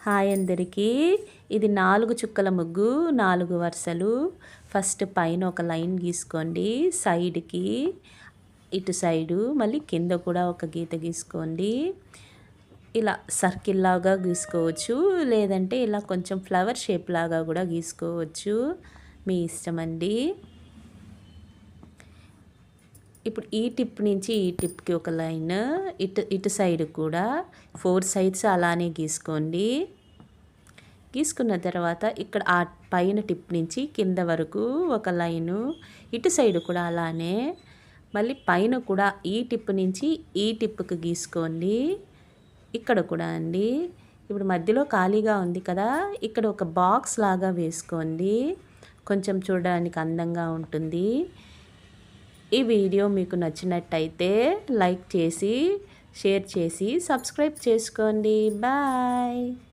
Hi అందరికీ. ఇది 4 చుక్కల ముగ్గు, 4 వరుసలు. ఫస్ట్ పైన ఒక లైన్ గీసుకోండి సైడ్కి, ఇటు సైడు మళ్ళీ కింద కూడా ఒక గీత గీసుకోండి. ఇలా సర్కిల్ లాగా గీసుకోవచ్చు, లేదంటే ఇలా కొంచెం ఫ్లవర్ షేప్ లాగా కూడా గీసుకోవచ్చు, మీ ఇష్టం అండి. ఇప్పుడు ఈ టిప్ నుంచి ఈ టిప్కి ఒక లైన్, ఇటు సైడ్ కూడా 4 సైడ్స్ అలానే గీసుకోండి. గీసుకున్న తర్వాత ఇక్కడ ఆ పైన టిప్ నుంచి కింద వరకు ఒక లైను, ఇటు సైడ్ కూడా అలానే, మళ్ళీ పైన కూడా ఈ టిప్ నుంచి ఈ టిప్కి గీసుకోండి. ఇక్కడ కూడా అండి. ఇప్పుడు మధ్యలో ఖాళీగా ఉంది కదా, ఇక్కడ ఒక బాక్స్ లాగా వేసుకోండి, కొంచెం చూడడానికి అందంగా ఉంటుంది. ఈ వీడియో మీకు నచ్చినట్టయితే లైక్ చేసి, షేర్ చేసి, సబ్స్క్రైబ్ చేసుకోండి. బాయ్.